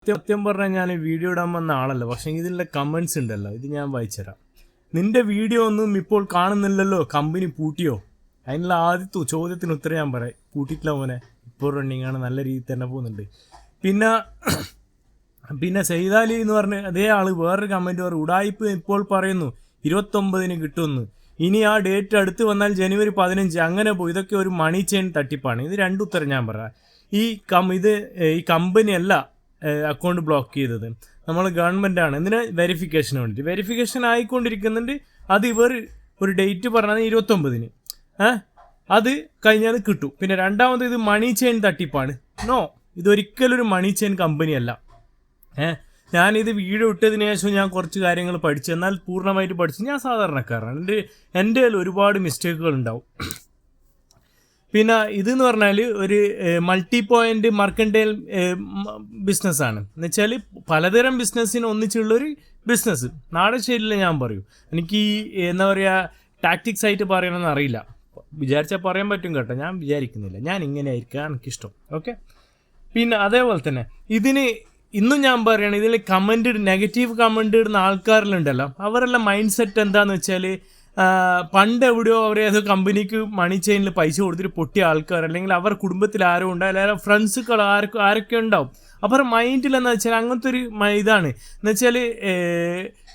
സത്യം പറഞ്ഞാൽ ഞാൻ വീഡിയോ ഇടാൻ വന്ന ആളല്ല, പക്ഷേ ഇതിലുള്ള കമൻസ് ഉണ്ടല്ലോ, ഇത് ഞാൻ വായിച്ചുതരാം. നിന്റെ വീഡിയോ ഒന്നും ഇപ്പോൾ കാണുന്നില്ലല്ലോ, കമ്പനി പൂട്ടിയോ? അതിനുള്ള ആദ്യത്തെ ചോദ്യത്തിന് ഉത്തരം ഞാൻ പറയാം, പൂട്ടിയിട്ടില്ല മോനെ, ഇപ്പോൾ റണ്ണിങ് ആണ്, നല്ല രീതിയിൽ തന്നെ പോകുന്നുണ്ട്. പിന്നെ സൈദാലി എന്ന് പറഞ്ഞ് അതേ ആള് വേറൊരു കമൻറ്റ് പറയും, ഉടായിപ്പ് ഇപ്പോൾ പറയുന്നു 29 കിട്ടുമെന്ന്, ഇനി ആ ഡേറ്റ് അടുത്ത് വന്നാൽ ജനുവരി 15 അങ്ങനെ പോയി. ഇതൊക്കെ ഒരു മണി ചെയിൻ തട്ടിപ്പാണ്. ഇത് രണ്ടുത്തരം ഞാൻ പറയാം. ഈ കമ്പനിയല്ല അക്കൗണ്ട് ബ്ലോക്ക് ചെയ്തത്, നമ്മൾ ഗവൺമെൻറ്റാണ്. എന്തിനാ? വെരിഫിക്കേഷന് വേണ്ടിയിട്ട്. വെരിഫിക്കേഷൻ ആയിക്കൊണ്ടിരിക്കുന്നുണ്ട്. അത് ഇവർ ഒരു ഡേറ്റ് പറഞ്ഞത് 29. അത് കഴിഞ്ഞാൽ കിട്ടും. പിന്നെ രണ്ടാമത് ഇത് മണി ചെയിൻ തട്ടിപ്പാണ്. നോ, ഇതൊരിക്കലൊരു മണി ചെയിൻ കമ്പനിയല്ല. ഞാനിത് വീഡിയോ ഇട്ടതിന് ശേഷം ഞാൻ കുറച്ച് കാര്യങ്ങൾ പഠിച്ചു, എന്നാൽ പൂർണ്ണമായിട്ട് പഠിച്ചു. ഞാൻ സാധാരണക്കാരനാണ്, എൻ്റെ ഒരുപാട് മിസ്റ്റേക്കുകൾ ഉണ്ടാവും. പിന്നെ ഇതെന്ന് പറഞ്ഞാൽ ഒരു മൾട്ടി പോയിൻ്റ് മർക്കൻറ്റൈൽ ബിസിനസ്സാണ്. എന്നുവെച്ചാൽ പലതരം ബിസിനസ്സിന് ഒന്നിച്ചുള്ളൊരു ബിസിനസ്. നാടൻ ശൈലിയിൽ ഞാൻ പറയൂ. എനിക്ക് എന്താ പറയുക, ടാക്ടിക്സ് ആയിട്ട് പറയണമെന്ന് അറിയില്ല. വിചാരിച്ചാൽ പറയാൻ പറ്റും കേട്ടോ, ഞാൻ വിചാരിക്കുന്നില്ല. ഞാൻ ഇങ്ങനെ ആയിരിക്കാം എനിക്കിഷ്ടം. ഓക്കെ. പിന്നെ അതേപോലെ തന്നെ ഇന്നും ഞാൻ പറയുകയാണ്, ഇതിൽ നെഗറ്റീവ് കമൻ്റ് ഇടുന്ന ആൾക്കാരിലുണ്ടല്ലോ, അവരെല്ലാം മൈൻഡ് സെറ്റ് എന്താണെന്ന് വെച്ചാൽ, പണ്ട് എവിടെയോ അവർ ഏതോ കമ്പനിക്ക് മണി ചെയിനിൽ പൈസ കൊടുത്തിട്ട് പൊട്ടിയ ആൾക്കാർ, അല്ലെങ്കിൽ അവർ കുടുംബത്തിൽ ആരോ ഉണ്ടാവും, അല്ലെങ്കിൽ ഫ്രണ്ട്സുകൾ ആരൊക്കെ ഉണ്ടാവും. അപ്പോൾ മൈൻഡിലെന്ന് വെച്ചാൽ അങ്ങനത്തെ ഒരു ഇതാണ്. എന്ന് വെച്ചാൽ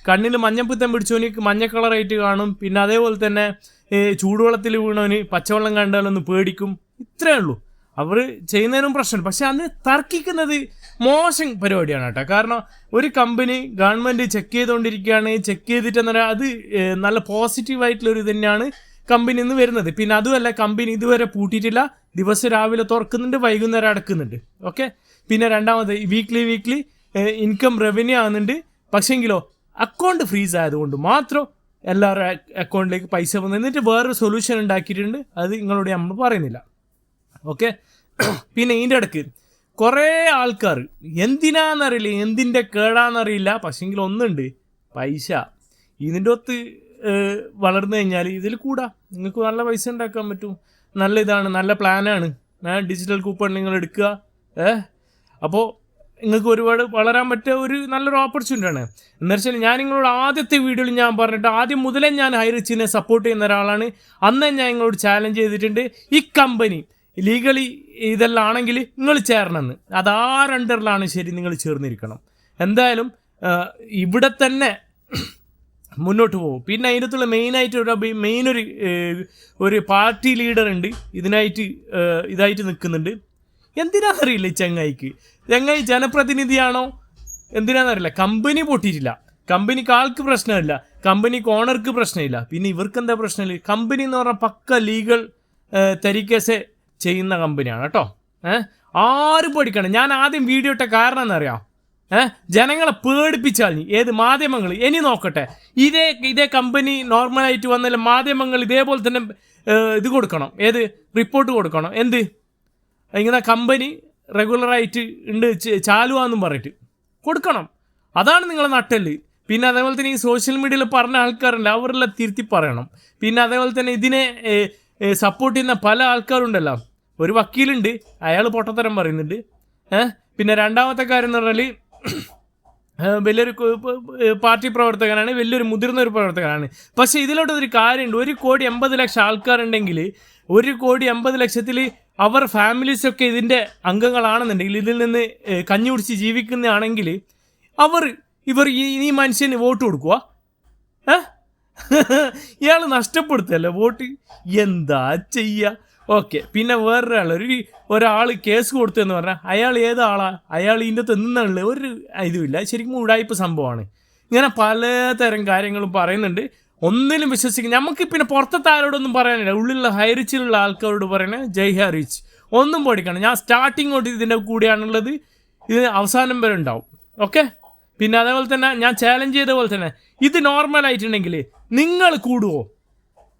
കണ്ണിൽ മഞ്ഞപ്പിത്തം പിടിച്ചവന് മഞ്ഞ കളറായിട്ട് കാണും. പിന്നെ അതേപോലെ തന്നെ ചൂടുവെള്ളത്തിൽ വീണവന് പച്ചവെള്ളം കണ്ടാലൊന്ന് പേടിക്കും. ഇത്രയേ ഉള്ളൂ അവർ ചെയ്യുന്നതിനും പ്രശ്നം. പക്ഷെ അന്ന് തർക്കിക്കുന്നത് മോശം പരിപാടിയാണ് കേട്ടോ. കാരണം ഒരു കമ്പനി ഗവൺമെൻറ് ചെക്ക് ചെയ്തുകൊണ്ടിരിക്കുകയാണ്, ചെക്ക് ചെയ്തിട്ട് എന്നാൽ അത് നല്ല പോസിറ്റീവായിട്ടുള്ളൊരു തന്നെയാണ് കമ്പനി നിന്ന് വരുന്നത്. പിന്നെ അതുമല്ല, കമ്പനി ഇതുവരെ പൂട്ടിയിട്ടില്ല, ദിവസം രാവിലെ തുറക്കുന്നുണ്ട്, വൈകുന്നേരം അടക്കുന്നുണ്ട്. ഓക്കെ. പിന്നെ രണ്ടാമത് വീക്ക്ലി ഇൻകം റവന്യൂ ആകുന്നുണ്ട്. പക്ഷേങ്കിലോ അക്കൗണ്ട് ഫ്രീസ് ആയതുകൊണ്ട് മാത്രം എല്ലാവരുടെ അക്കൗണ്ടിലേക്ക് പൈസ വന്നു. എന്നിട്ട് വേറൊരു സൊല്യൂഷൻ ഉണ്ടാക്കിയിട്ടുണ്ട്, അത് നിങ്ങളോട് നമ്മൾ പറയുന്നില്ല. ഓക്കെ. പിന്നെ ഇതിൻ്റെ ഇടയ്ക്ക് കുറേ ആൾക്കാർ എന്തിനാണെന്നറിയില്ല, എന്തിൻ്റെ കേടാണെന്നറിയില്ല, പക്ഷേങ്കിൽ ഒന്നുണ്ട്, പൈസ ഇതിൻ്റെ ഒത്ത് വളർന്നു കഴിഞ്ഞാൽ ഇതിൽ കൂടാ നിങ്ങൾക്ക് നല്ല പൈസ ഉണ്ടാക്കാൻ പറ്റും. നല്ല ഇതാണ്, നല്ല പ്ലാനാണ്. ഡിജിറ്റൽ കൂപ്പൺ നിങ്ങൾ എടുക്കുക. അപ്പോൾ നിങ്ങൾക്ക് ഒരുപാട് വളരാൻ പറ്റിയ ഒരു നല്ലൊരു ഓപ്പർച്യൂണിറ്റി ആണ്. എന്ന് വെച്ചാൽ ഞാൻ നിങ്ങളോട് ആദ്യത്തെ വീഡിയോയിൽ ഞാൻ പറഞ്ഞിട്ട്, ആദ്യം മുതലേ ഞാൻ ഹൈറിച്ചിനെ സപ്പോർട്ട് ചെയ്യുന്ന ഒരാളാണ്. അന്ന് ഞാൻ നിങ്ങളോട് ചാലഞ്ച് ചെയ്തിട്ടുണ്ട്, ഈ കമ്പനി ലീഗലി ഇതെല്ലാം ആണെങ്കിൽ നിങ്ങൾ ചേരണമെന്ന്. അതാരണ്ടറിലാണ് ശരി, നിങ്ങൾ ചേർന്നിരിക്കണം. എന്തായാലും ഇവിടെ തന്നെ മുന്നോട്ട് പോകും. പിന്നെ അതിനകത്തുള്ള മെയിനായിട്ട് ഒരു പാർട്ടി ലീഡർ ഉണ്ട്, ഇതായിട്ട് നിൽക്കുന്നുണ്ട്. എന്തിനാണെന്നറിയില്ല ഈ ചങ്ങായി ജനപ്രതിനിധിയാണോ എന്തിനാണെന്നറിയില്ല. കമ്പനി പൊട്ടിയിട്ടില്ല, കമ്പനിക്ക് ആൾക്ക് പ്രശ്നമില്ല, കമ്പനിക്ക് ഓണർക്ക് പ്രശ്നമില്ല. പിന്നെ ഇവർക്ക് എന്താ പ്രശ്നമില്ല? കമ്പനി എന്ന് പറഞ്ഞാൽ പക്ക ലീഗൽ തരീക്കേസ് ചെയ്യുന്ന കമ്പനിയാണ് കേട്ടോ. ആരും പേടിക്കണം. ഞാൻ ആദ്യം വീഡിയോ ഇട്ട കാരണം എന്നറിയാം, ജനങ്ങളെ പേടിപ്പിച്ചാൽ ഏത് മാധ്യമങ്ങൾ ഇനി നോക്കട്ടെ. ഇതേ കമ്പനി നോർമലായിട്ട് വന്നാലും മാധ്യമങ്ങൾ ഇതേപോലെ തന്നെ ഇത് കൊടുക്കണം, റിപ്പോർട്ട് കൊടുക്കണം. ഇങ്ങനെ കമ്പനി റെഗുലറായിട്ട് ഉണ്ട് ചാലുവാന്നും പറഞ്ഞിട്ട് കൊടുക്കണം. അതാണ് നിങ്ങളെ നട്ടല്. പിന്നെ അതേപോലെ തന്നെ ഈ സോഷ്യൽ മീഡിയയിൽ പറഞ്ഞ ആൾക്കാരുണ്ട്, അവരെല്ലാം തിരുത്തി പറയണം. പിന്നെ അതേപോലെ തന്നെ ഇതിനെ സപ്പോർട്ട് ചെയ്യുന്ന പല ആൾക്കാരുണ്ടല്ലോ. ഒരു വക്കീലുണ്ട്, അയാൾ പൊട്ടത്തരം പറയുന്നുണ്ട്. പിന്നെ രണ്ടാമത്തെ കാര്യം എന്ന് പറഞ്ഞാൽ വലിയൊരു പാർട്ടി പ്രവർത്തകനാണ്, വലിയൊരു മുതിർന്ന ഒരു പ്രവർത്തകനാണ്. പക്ഷേ ഇതിലോട്ടൊരു കാര്യമുണ്ട്, 1,80,00,000 ആൾക്കാരുണ്ടെങ്കിൽ 1,80,00,000 അവർ ഫാമിലീസൊക്കെ ഇതിൻ്റെ അംഗങ്ങളാണെന്നുണ്ടെങ്കിൽ, ഇതിൽ നിന്ന് കഞ്ഞി കുടിച്ച് ജീവിക്കുന്നതാണെങ്കിൽ ഇവർ ഈ മനുഷ്യന് വോട്ട് കൊടുക്കുക? ഇയാൾ നഷ്ടപ്പെടുത്തല്ലേ വോട്ട്? എന്താ ചെയ്യുക? ഓക്കെ. പിന്നെ ഒരാൾ കേസ് കൊടുത്തെന്ന് പറഞ്ഞാൽ അയാൾ ഏതാളാ? അയാൾ ഇതിൻ്റെ അകത്ത് നിന്നുള്ള ഒരു ഇതുമില്ല. ശരിക്കും ഉടായ്പ സംഭവമാണ്. ഇങ്ങനെ പലതരം കാര്യങ്ങളും പറയുന്നുണ്ട്. ഒന്നിലും വിശ്വസിക്കും. നമുക്ക് പിന്നെ പുറത്തത്തെ ആരോടൊന്നും പറയാനില്ല, ഉള്ളിലുള്ള ഹൈറിച്ചിലുള്ള ആൾക്കാരോട് പറയണേ ജയ് ഹൈറിച്ച്. ഒന്നും പഠിക്കണം. ഞാൻ സ്റ്റാർട്ടിങ് തൊട്ട് ഇതിൻ്റെ കൂടെയാണുള്ളത്, ഇത് അവസാനം വരെ ഉണ്ടാവും. ഓക്കെ. പിന്നെ അതേപോലെ തന്നെ ഞാൻ ചാലഞ്ച് ചെയ്ത പോലെ തന്നെ ഇത് നോർമലായിട്ടുണ്ടെങ്കിൽ നിങ്ങൾ കൂടുമോ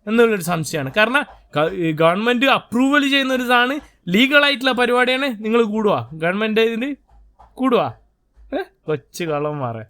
എന്നുള്ളൊരു സംശയമാണ്. കാരണം ഗവൺമെൻറ് അപ്രൂവൽ ചെയ്യുന്ന ഒരു ഇതാണ്, ലീഗലായിട്ടുള്ള പരിപാടിയാണ്. നിങ്ങൾ കൂടുക? ഗവൺമെൻറ് ഇതിന് കൂടുക? കൊച്ചു കള്ളം മാറേ.